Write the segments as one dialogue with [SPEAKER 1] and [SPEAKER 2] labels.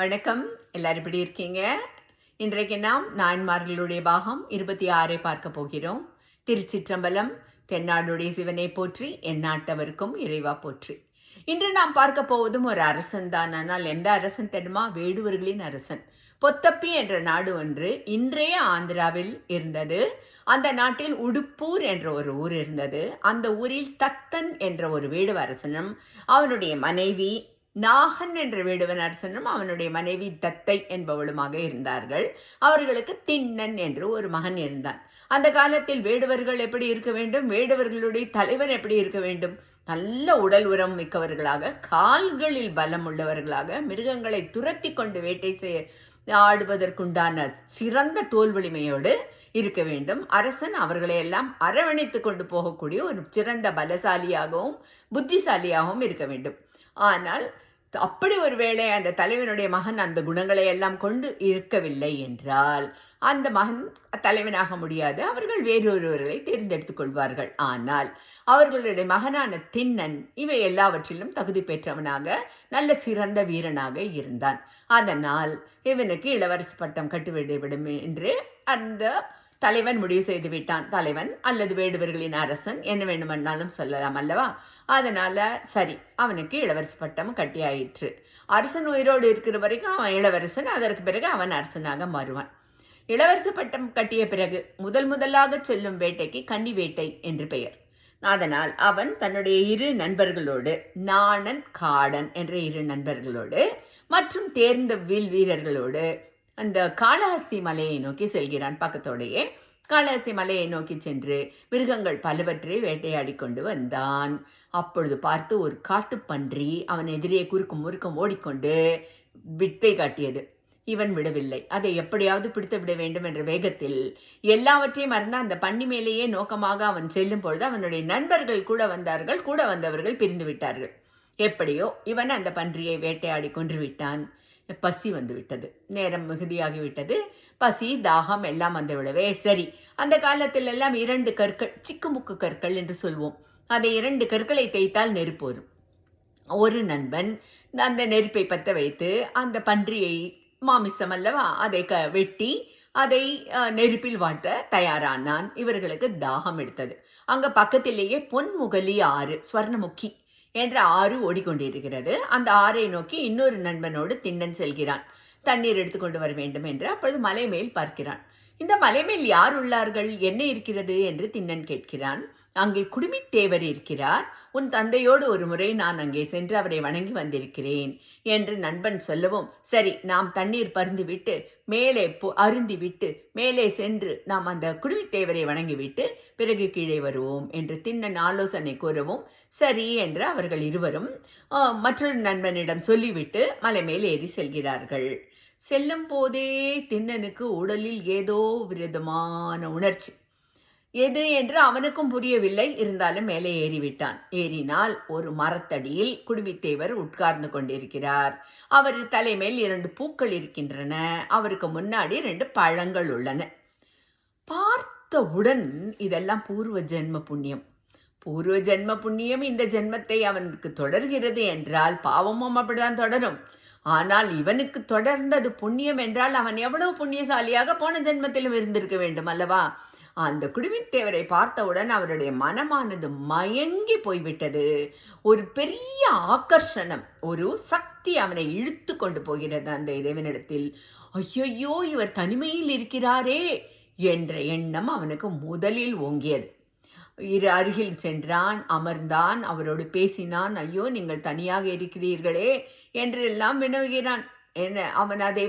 [SPEAKER 1] வணக்கம். எல்லாரும் எப்படி இருக்கீங்க? இன்றைக்கு நாம் நாயன்மார்களுடைய பாகம் 26 பார்க்க போகிறோம். திருச்சிற்றம்பலம். தென்னாடுடைய சிவனை போற்றி, எந்நாட்டவருக்கும் இறைவா போற்றி. இன்று நாம் பார்க்க போவதும் ஒரு அரசன் தான். ஆனால் எந்த அரசன் தெரியுமா? வேடுவர்களின் அரசன். பொத்தப்பி என்ற நாடு ஒன்று இன்றைய ஆந்திராவில் இருந்தது. அந்த நாட்டில் உடுப்பூர் என்ற ஒரு ஊர் இருந்தது. அந்த ஊரில் தத்தன் என்ற ஒரு வேடுவ அரசனும் அவனுடைய மனைவி நாகன் என்ற வேடுவன் அரசனும் அவனுடைய மனைவி தத்தை என்பவளுமாக இருந்தார்கள். அவர்களுக்கு திண்ணன் என்று ஒரு மகன் இருந்தான். அந்த காலத்தில் வேடுவர்கள் எப்படி இருக்க வேண்டும்? வேடுவர்களுடைய தலைவன் எப்படி இருக்க வேண்டும்? நல்ல உடல் உரம் மிக்கவர்களாக, கால்களில் பலம் உள்ளவர்களாக, மிருகங்களை துரத்தி கொண்டு வேட்டை ஆடுவதற்குண்டான சிறந்த தோல் வலிமையோடு இருக்க வேண்டும். அரசன் அவர்களை எல்லாம் அரவணைத்து கொண்டு போகக்கூடிய ஒரு சிறந்த பலசாலியாகவும் புத்திசாலியாகவும் இருக்க வேண்டும். ஆனால் அப்படி ஒரு வேளை அந்த தலைவனுடைய மகன் அந்த குணங்களை எல்லாம் கொண்டு இருக்கவில்லை என்றால் அந்த மகன் தலைவனாக முடியாது. அவர்கள் வேறொருவர்களை தேர்ந்தெடுத்துக் கொள்வார்கள். ஆனால் அவர்களுடைய மகனான திண்ணன் இவை எல்லாவற்றிலும் தகுதி பெற்றவனாக, நல்ல சிறந்த வீரனாக இருந்தான். அதனால் இவனுக்கு இளவரசு பட்டம் கட்டுவிடும் என்று அந்த தலைவன் முடிவு செய்து விட்டான். தலைவன் அல்லது வேடுவர்களின் அரசன் என்ன வேண்டுமென்னாலும் சொல்லலாம் அல்லவா? அதனால சரி, அவனுக்கு இளவரசு பட்டம் கட்டியாயிற்று. அரசன் உயிரோடு இருக்கிற வரைக்கும் அவன் இளவரசன். அதற்கு பிறகு அவன் அரசனாக மாறுவான். இளவரசு பட்டம் கட்டிய பிறகு முதலாக செல்லும் வேட்டைக்கு கன்னி வேட்டை என்று பெயர். அதனால் அவன் தன்னுடைய இரு நண்பர்களோடு, நாணன் காடன் என்ற இரு நண்பர்களோடு மற்றும் தேர்ந்த வில் வீரர்களோடு அந்த காளஹஸ்தி மலையை நோக்கி செல்கிறான். பக்கத்தோடையே காளஹஸ்தி மலையை நோக்கி சென்று மிருகங்கள் பலவற்றை வேட்டையாடி கொண்டு வந்தான். அப்பொழுது பார்த்து ஒரு காட்டுப்பன்றி அவன் எதிரே குறுக்கும் முறுக்கும் ஓடிக்கொண்டு வித்தை காட்டியது. இவன் விடவில்லை. அதை எப்படியாவது பிடித்து விட வேண்டும் என்ற வேகத்தில் எல்லாவற்றையும் மறந்து அந்த பன்னி மேலேயே நோக்கமாக அவன் செல்லும் பொழுது அவனுடைய நண்பர்கள் கூட வந்தார்கள். கூட வந்தவர்கள் பிரிந்து விட்டார்கள். எப்படியோ இவன் அந்த பன்றியை வேட்டையாடி கொன்று விட்டான். பசி வந்து விட்டது. நேரம் மிகுதியாகிவிட்டது. பசி, தாகம் எல்லாம் வந்து விடவே சரி, அந்த காலத்தில் எல்லாம் 2 கற்கள், சிக்குமுக்கு கற்கள் என்று சொல்வோம், அதை 2 கற்களை தேய்த்தால் நெருப்பு வரும். ஒரு நண்பன் அந்த நெருப்பை பற்ற வைத்து அந்த பன்றியை, மாமிசம் அல்லவா, அதை வெட்டி அதை நெருப்பில் வாட்ட தயாரானான். இவர்களுக்கு தாகம் எடுத்தது. அங்க பக்கத்திலேயே பொன்முகலி ஆறு, ஸ்வர்ணமுக்கி என்ற ஆறு ஓடிக்கொண்டிருக்கிறது. அந்த ஆறை நோக்கி இன்னொரு நண்பனோடு திண்ணன் செல்கிறான். தண்ணீர் எடுத்துக்கொண்டு வர வேண்டும் என்று. அப்பொழுது மலை மேல் பார்க்கிறான். இந்த மலை மேல் யார் உள்ளார்கள், என்ன இருக்கிறது என்று திண்ணன் கேட்கிறான். அங்கே குடுமித்தேவர் இருக்கிறார். உன் தந்தையோடு ஒரு முறை நான் அங்கே சென்று அவரை வணங்கி வந்திருக்கிறேன் என்று நண்பன் சொல்லவும், சரி, நாம் தண்ணீர் பருந்திவிட்டு மேலே அருந்திவிட்டு மேலே சென்று நாம் அந்த குடுமித்தேவரை வணங்கிவிட்டு பிறகு கீழே வருவோம் என்று திண்ணன் ஆலோசனை கூறவும், சரி என்று அவர்கள் இருவரும் மற்றொரு நண்பனிடம் சொல்லிவிட்டு மலை மேல் ஏறி செல்கிறார்கள். செல்லும் போதே திண்ணனுக்கு உடலில் ஏதோ விதமான உணர்ச்சி. எது என்று அவனுக்கும் புரியவில்லை. இருந்தாலும் மேலே ஏறிவிட்டான். ஏறினால் ஒரு மரத்தடியில் குடுமித்தேவர் உட்கார்ந்து கொண்டிருக்கிறார். அவர் தலைமேல் 2 பூக்கள் இருக்கின்றன. அவருக்கு முன்னாடி 2 பழங்கள் உள்ளன. பார்த்தவுடன் இதெல்லாம் பூர்வ ஜென்ம புண்ணியம். பூர்வ ஜென்ம புண்ணியம் இந்த ஜென்மத்தை அவனுக்கு தொடர்கிறது என்றால் பாவமும் அப்படிதான் தொடரும். ஆனால் இவனுக்கு தொடர்ந்தது புண்ணியம் என்றால் அவன் எவ்வளவு புண்ணியசாலியாக போன ஜென்மத்திலும் இருந்திருக்க வேண்டும் அல்லவா? அந்த குடுமித்தேவரை பார்த்தவுடன் அவருடைய மனமானது மயங்கி போய்விட்டது. ஒரு பெரிய ஆக்கர்ஷணம், ஒரு சக்தி அவனை இழுத்து கொண்டு போகிறது அந்த இறைவனிடத்தில். ஐயோ, இவர் தனிமையில் இருக்கிறாரே என்ற எண்ணம் அவனுக்கு முதலில் ஓங்கியது. அருகில் சென்றான், அமர்ந்தான், அவரோடு பேசினான். ஐயோ, நீங்கள் தனியாக இருக்கிறீர்களே என்றெல்லாம் வினவுகிறான். அவன் அதை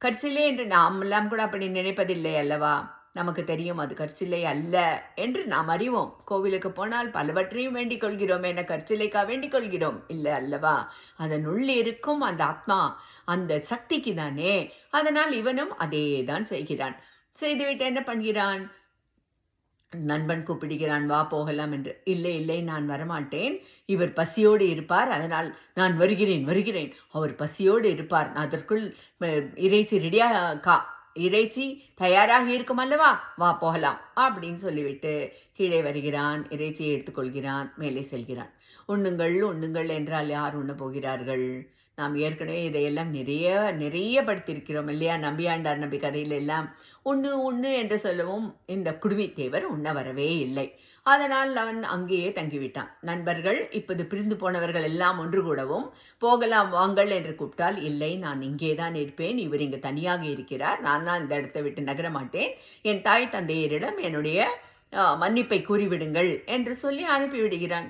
[SPEAKER 1] கற்சிலை என்று நாமெல்லாம் கூட அப்படி நினைப்பதில்லை அல்லவா? நமக்கு தெரியும் அது கற்சிலை அல்ல என்று நாம் அறிவோம். கோவிலுக்கு போனால் பலவற்றையும் வேண்டிக் கொள்கிறோம். என கற்சிலைக்கா வேண்டிக் கொள்கிறோம்? இல்லை அல்லவா? அதனுள்ளே இருக்கும் அந்த ஆத்மா, அந்த சக்திக்கு தானே. அதனால் இவனும் அதே தான் செய்கிறான். செய்துவிட்டு என்ன பண்ணுகிறான்? நண்பன் கூப்பிடுகிறான், வா போகலாம் என்று. இல்லை, நான் வரமாட்டேன். இவர் பசியோடு இருப்பார். அதனால் நான் வருகிறேன். அவர் பசியோடு இருப்பார். அதற்குள் இறைச்சி தயாராக இருக்கும் அல்லவா, வா போகலாம் அப்படின்னு சொல்லிவிட்டு கீழே வருகிறான். இறைச்சியை எடுத்துக்கொள்கிறான். மேலே செல்கிறான். உண்ணுங்கள் என்றால் யார் உண்ண போகிறார்கள்? நாம் ஏற்கனவே இதையெல்லாம் நிறைய படுத்தியிருக்கிறோம் இல்லையா? நம்பியாண்டார் நம்பி கதையில எல்லாம் உண்ணு உண்ணு என்று சொல்லவும் இந்த குடுமித்தேவர் உண்ண வரவே இல்லை. அதனால் அவன் அங்கேயே தங்கிவிட்டான். நண்பர்கள் இப்போது பிரிந்து போனவர்கள் எல்லாம் ஒன்று கூடவும் போகலாம் வாங்கள் என்று கூப்பிட்டால், இல்லை நான் இங்கே தான் இருப்பேன், இவர் இங்கு தனியாக இருக்கிறார், நான் இந்த இடத்தை விட்டு நகர மாட்டேன், என் தாய் தந்தையரிடம் என்னுடைய மன்னிப்பை கூறிவிடுங்கள் என்று சொல்லி அனுப்பிவிடுகிறான்.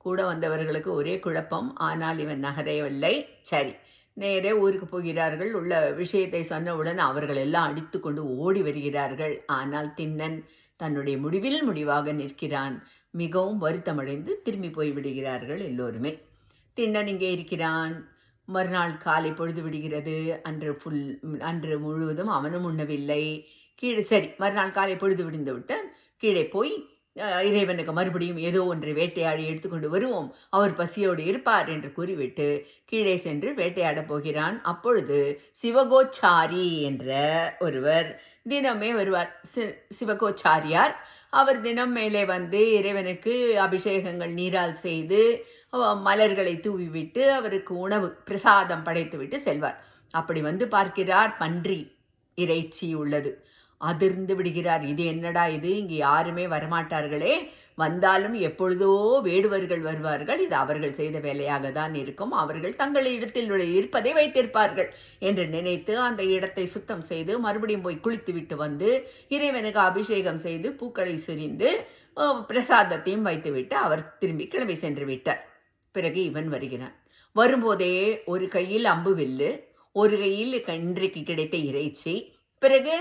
[SPEAKER 1] கூட வந்தவர்களுக்கு ஒரே குழப்பம். ஆனால் இவன் நகரவில்லை. சரி, நேரே ஊருக்கு போகிறார்கள். உள்ள விஷயத்தை சொன்னவுடன் அவர்கள் எல்லாம் அடித்து கொண்டு ஓடி வருகிறார்கள். ஆனால் திண்ணன் தன்னுடைய முடிவாக நிற்கிறான். மிகவும் வருத்தமடைந்து திரும்பி போய்விடுகிறார்கள் எல்லோருமே. திண்ணன் இங்கே இருக்கிறான். மறுநாள் காலை பொழுது விடுகிறது. அன்று முழுவதும் அவனும் உண்ணவில்லை. கீழே சரி, மறுநாள் காலை பொழுது விடிந்துவிட்டு கீழே போய் இறைவனுக்கு மறுபடியும் ஏதோ ஒன்றை வேட்டையாடி எடுத்துக்கொண்டு வருவோம், அவர் பசியோடு இருப்பார் என்று கூறிவிட்டு கீழே சென்று வேட்டையாடப் போகிறான். அப்பொழுது சிவகோச்சாரி என்ற ஒருவர் தினமே வருவார். சிவகோச்சாரியார். அவர் தினம் மேலே வந்து இறைவனுக்கு அபிஷேகங்கள் நீரால் செய்து மலர்களை தூவிவிட்டு அவருக்கு உணவு பிரசாதம் படைத்துவிட்டு செல்வார். அப்படி வந்து பார்க்கிறார், பன்றி இறைச்சி உள்ளது. அதிர்ந்து விடுகிறார். இது என்னடா இது, இங்கே யாருமே வரமாட்டார்களே, வந்தாலும் எப்பொழுதோ வேடுவர்கள் வருவார்கள், இது அவர்கள் செய்த வேலையாக தான் இருக்கும், அவர்கள் தங்கள் இடத்தில் இருப்பதை வைத்திருப்பார்கள் என்று நினைத்து அந்த இடத்தை சுத்தம் செய்து மறுபடியும் போய் குளித்து விட்டு வந்து இறைவனுக்கு அபிஷேகம் செய்து பூக்களை சொரிந்து பிரசாதத்தையும் வைத்துவிட்டு அவர் திரும்பி கிளம்பி சென்று விட்டார். பிறகு இவன் வருகிறான். வரும்போதே ஒரு கையில் அம்பு வில்லு, ஒரு கையில் இன்றைக்கு கிடைத்த இறைச்சி. பிறகு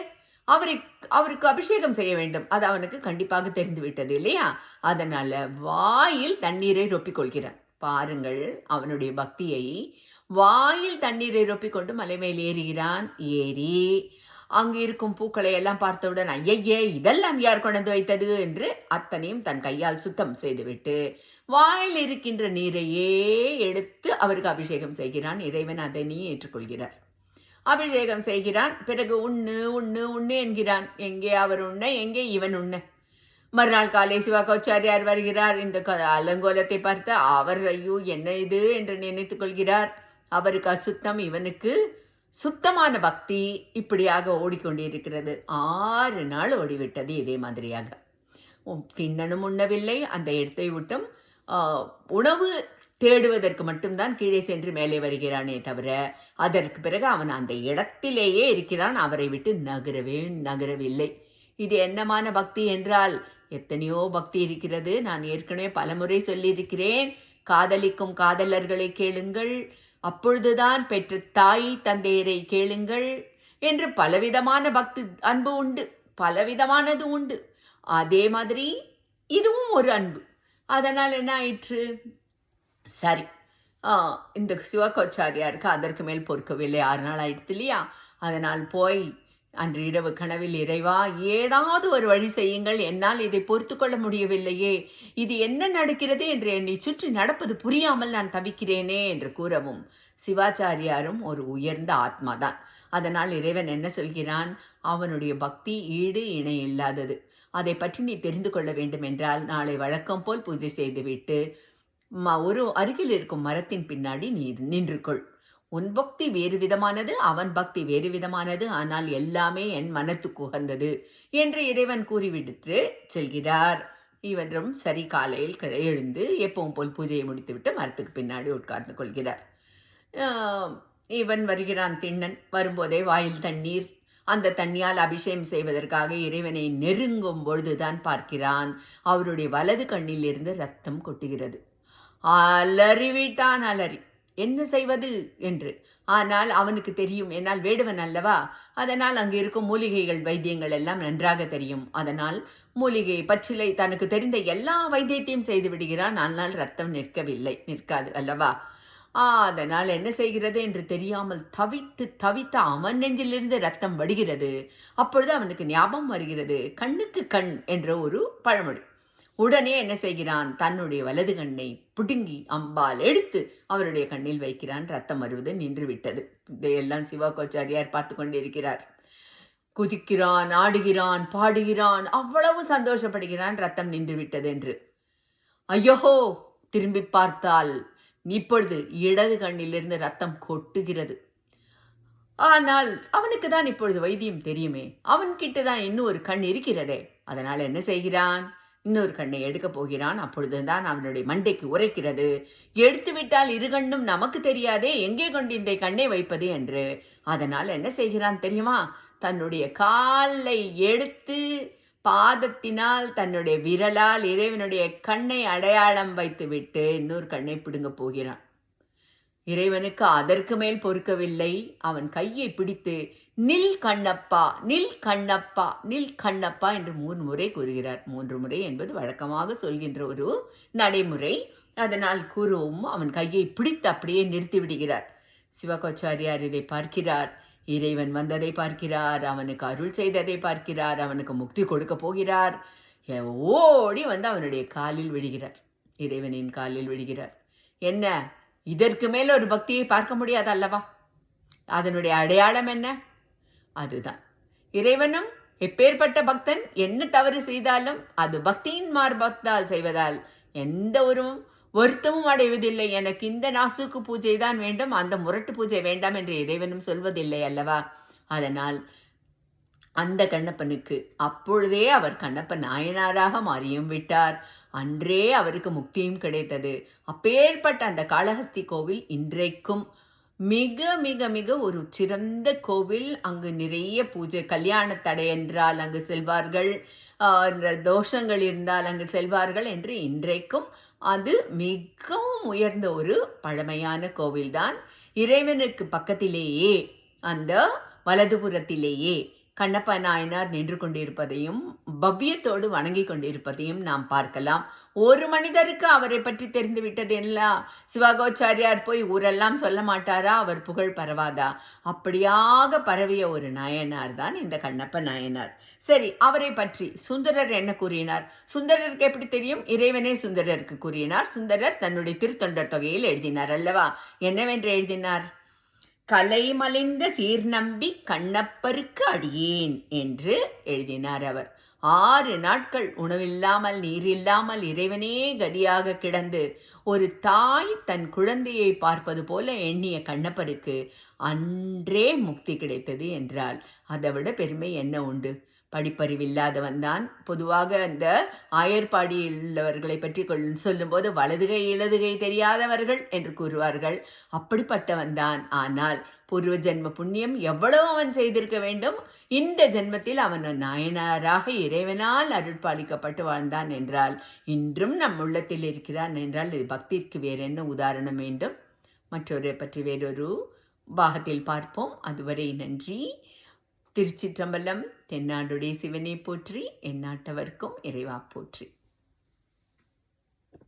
[SPEAKER 1] அவருக்கு அபிஷேகம் செய்ய வேண்டும், அது அவனுக்கு கண்டிப்பாக தெரிந்து விட்டது இல்லையா? அதனால வாயில் தண்ணீரை ரொப்பிக் கொள்கிறான். பாருங்கள் அவனுடைய பக்தியை. வாயில் தண்ணீரை ரொப்பிக்கொண்டு மலை மேல் ஏறுகிறான். ஏறி அங்கு இருக்கும் பூக்களை எல்லாம் பார்த்தவுடன், ஐயே இதெல்லாம் யார் கொண்டு வைத்தது என்று அத்தனையும் தன் கையால் சுத்தம் செய்துவிட்டு வாயில் இருக்கின்ற நீரையே எடுத்து அவருக்கு அபிஷேகம் செய்கிறான். இறைவன் அதனை ஏற்றுக்கொள்கிறார். அபிஷேகம் செய்கிறான். பிறகு உண்ணு உண்ணு உண்ணு என்கிறான். எங்கே அவர் உண்ண, எங்கே இவன் உண்ண? மறுநாள் காலை சிவகோச்சாரியார் வருகிறார். இந்த அலங்கோலத்தை பார்த்து அவர் ஐயோ என்ன இது என்று நினைத்துக் கொள்கிறார். அவருக்கு அசுத்தம், இவனுக்கு சுத்தமான பக்தி. இப்படியாக ஓடிக்கொண்டிருக்கிறது. 6 நாள் ஓடிவிட்டது இதே மாதிரியாக. திண்ணனும் உண்ணவில்லை. அந்த இடத்தை விட்டும் உணவு தேடுவதற்கு மட்டும்தான் கீழே சென்று மேலே வருகிறானே தவிர அதற்கு பிறகு அவன் அந்த இடத்திலேயே இருக்கிறான். அவரை விட்டு நகரவில்லை. இது என்னமான பக்தி என்றால், எத்தனையோ பக்தி இருக்கிறது. நான் ஏற்கனவே பலமுறை சொல்லியிருக்கிறேன். காதலிக்கும் காதலர்களை கேளுங்கள், அப்பொழுதுதான் பெற்ற தாய் தந்தையரை கேளுங்கள் என்று பலவிதமான பக்தி அன்பு உண்டு, பலவிதமானது உண்டு. அதே மாதிரி இதுவும் ஒரு அன்பு. அதனால் என்ன ஆயிற்று? சரி, இந்த சிவகோச்சாரியாருக்கு அதற்கு மேல் பொறுக்கவில்லை. 6 நாள் ஆயிடுத்து இல்லையா? அதனால் போய் அன்று இரவு கனவில், இறைவா ஏதாவது ஒரு வழி செய்யுங்கள், என்னால் இதை பொறுத்து கொள்ள முடியவில்லையே, இது என்ன நடக்கிறது என்று என்னை சுற்றி நடப்பது புரியாமல் நான் தவிக்கிறேனே என்று கூறவும், சிவாச்சாரியாரும் ஒரு உயர்ந்த ஆத்மாதான். அதனால் இறைவன் என்ன சொல்கிறான்? அவனுடைய பக்தி ஈடு இணை இல்லாதது. அதை பற்றி நீ தெரிந்து கொள்ள வேண்டும் என்றால் நாளை வழக்கம் போல் பூஜை செய்துவிட்டு ஒரு அருகில் இருக்கும் மரத்தின் பின்னாடி நீ நின்று கொள். உன் பக்தி வேறு விதமானது, அவன் பக்தி வேறு விதமானது, ஆனால் எல்லாமே என் மனத்துக்கு உகந்தது என்று இறைவன் கூறிவிட்டு செல்கிறார். இவரும் சரி, காலையில் எழுந்து எப்பவும் போல் பூஜையை முடித்துவிட்டு மரத்துக்கு பின்னாடி உட்கார்ந்து கொள்கிறார். இவன் வருகிறான். திண்ணன் வரும்போதே வாயில் தண்ணீர். அந்த தண்ணியால் அபிஷேகம் செய்வதற்காக இறைவனை நெருங்கும் பொழுதுதான் பார்க்கிறான், அவருடைய வலது கண்ணில் இருந்து ரத்தம் கொட்டுகிறது. அலறிவிட்டான். அலறி என்ன செய்வது என்று. ஆனால் அவனுக்கு தெரியும், என்னால் வேடுவன் அல்லவா, அதனால் அங்கு இருக்கும் மூலிகைகள் வைத்தியங்கள் எல்லாம் நன்றாக தெரியும். அதனால் மூலிகை பச்சிலை தனக்கு தெரிந்த எல்லா வைத்தியத்தையும் செய்து விடுகிறான். ஆனால் ரத்தம் நிற்காது அல்லவா. அதனால் என்ன செய்கிறது என்று தெரியாமல் தவித்து அவன் நெஞ்சிலிருந்து ரத்தம் வடிகிறது. அப்பொழுது அவனுக்கு ஞாபகம் வருகிறது, கண்ணுக்கு கண் என்ற ஒரு பழமொழி. உடனே என்ன செய்கிறான்? தன்னுடைய வலது கண்ணை புடுங்கி அம்பால் எடுத்து அவருடைய கண்ணில் வைக்கிறான். ரத்தம் வருவது நின்று விட்டது. இதையெல்லாம் சிவகோச்சாரியார் பார்த்து கொண்டிருக்கிறார். குதிக்கிறான், ஆடுகிறான், பாடுகிறான், அவ்வளவு சந்தோஷப்படுகிறான் ரத்தம் நின்று விட்டது என்று. ஐயோ, திரும்பி பார்த்தால் இப்பொழுது இடது கண்ணிலிருந்து ரத்தம் கொட்டுகிறது. ஆனால் அவனுக்கு தான் இப்பொழுது வைத்தியம் தெரியுமே. அவன்கிட்ட தான் இன்னும் ஒரு கண் இருக்கிறதே. அதனால் என்ன செய்கிறான்? இன்னொரு கண்ணை எடுக்கப் போகிறான். அப்பொழுதுதான் அவனுடைய மண்டைக்கு உரைக்கிறது. எடுத்துவிட்டால் இரு கண்ணும் நமக்கு தெரியாதே, எங்கே கொண்டு இந்த கண்ணை வைப்பது என்று. அதனால் என்ன செய்கிறான் தெரியுமா? தன்னுடைய காலை எடுத்து பாதத்தினால் தன்னுடைய விரலால் இறைவனுடைய கண்ணை அடையாளம் வைத்துவிட்டு இன்னொரு கண்ணை பிடுங்கப் போகிறான். இறைவனுக்கு அதற்கு மேல் பொறுக்கவில்லை. அவன் கையை பிடித்து நில் கண்ணப்பா, நில் கண்ணப்பா, நில் கண்ணப்பா என்று 3 முறை கூறுகிறார். 3 முறை என்பது வழக்கமாக சொல்கின்ற ஒரு நடைமுறை. அதனால் கூறவும் அவன் கையை பிடித்து அப்படியே நிறுத்தி விடுகிறார். சிவகோச்சாரியார் இதை பார்க்கிறார். இறைவன் வந்ததை பார்க்கிறார். அவனுக்கு அருள் செய்ததை பார்க்கிறார். அவனுக்கு முக்தி கொடுக்க போகிறார். ஓடி வந்து அவனுடைய காலில் விழுகிறார். இறைவனின் காலில் விழுகிறார். என்ன, இதற்கு மேல் ஒரு பக்தியை பார்க்க முடியாது அல்லவா? அதனுடைய அடையாளம் என்ன? அதுதான் இறைவனும் எப்பேற்பட்ட பக்தன் என்ன தவறு செய்தாலும் அது பக்தியின் மார்பத்தால் செய்வதால் எந்த ஒரு வருத்தமும் அடைவதில்லை. எனக்கு இந்த நாசுக்கு பூஜை தான் வேண்டும், அந்த முரட்டு பூஜை வேண்டாம் என்று இறைவனும் சொல்வதில்லை அல்லவா? அதனால் அந்த கண்ணப்பனுக்கு அப்பொழுதே அவர் கண்ணப்ப நாயனாராக மாறியும் விட்டார். அன்றே அவருக்கு முக்தியும் கிடைத்தது. அப்பேற்பட்ட அந்த காளஹஸ்தி கோவில் இன்றைக்கும் மிக மிக மிக ஒரு சிறந்த கோவில். அங்கு நிறைய பூஜை, கல்யாண தடை என்றால் அங்கு செல்வார்கள், தோஷங்கள் இருந்தால் அங்கு செல்வார்கள் என்று இன்றைக்கும் அது மிகவும் உயர்ந்த ஒரு பழமையான கோவில்தான். இறைவனுக்கு பக்கத்திலேயே அந்த வலதுபுறத்திலேயே கண்ணப்ப நாயனார் நின்று கொண்டிருப்பதையும் பவ்யத்தோடு வணங்கி கொண்டிருப்பதையும் நாம் பார்க்கலாம். ஒரு மனிதருக்கு அவரை பற்றி தெரிந்துவிட்டது எல்லாம் சிவகோச்சாரியார் போய் ஊரெல்லாம் சொல்ல மாட்டாரா? அவர் புகழ் பரவாதா? அப்படியாக பரவிய ஒரு நாயனார் தான் இந்த கண்ணப்ப நாயனார். சரி, அவரை பற்றி சுந்தரர் என்ன கூறினார்? சுந்தரருக்கு எப்படி தெரியும்? இறைவனே சுந்தரருக்கு கூறினார். சுந்தரர் தன்னுடைய திருத்தொண்டர் தொகையில் எழுதினார் அல்லவா? என்னவென்று எழுதினார்? கலை மலிந்த சீர்நம்பி கண்ணப்பருக்கு அடியேன் என்று எழுதினார் அவர். 6 நாட்கள் உணவில்லாமல் நீரில்லாமல் இறைவனே கதியாக கிடந்து ஒரு தாய் தன் குழந்தையை பார்ப்பது போல எண்ணிய கண்ணப்பருக்கு அன்றே முக்தி கிடைத்தது என்றால் அதை விட பெருமை என்ன உண்டு? படிப்பறிவில்லாதவன் தான். பொதுவாக அந்த ஆயர்பாடியில் உள்ளவர்களை பற்றி சொல்லும்போது வலதுகை இடதுகை தெரியாதவர்கள் என்று கூறுவார்கள். அப்படிப்பட்டவன் தான். ஆனால் பூர்வ ஜென்ம புண்ணியம் எவ்வளவு அவன் செய்திருக்க வேண்டும். இந்த ஜென்மத்தில் அவன் நாயனாராக இறைவனால் அருட்பாலிக்கப்பட்டு வாழ்ந்தான் என்றால் இன்றும் நம் உள்ளத்தில் இருக்கிறான் என்றால் இது பக்திக்கு வேற என்ன உதாரணம் வேண்டும்? மற்றொரு பற்றி வேறொரு பாகத்தில் பார்ப்போம். அதுவரை நன்றி. திருச்சிற்றம்பலம். தென்னாடுடைய சிவனை போற்றி, எந்நாட்டவர்க்கும் இறைவா போற்றி.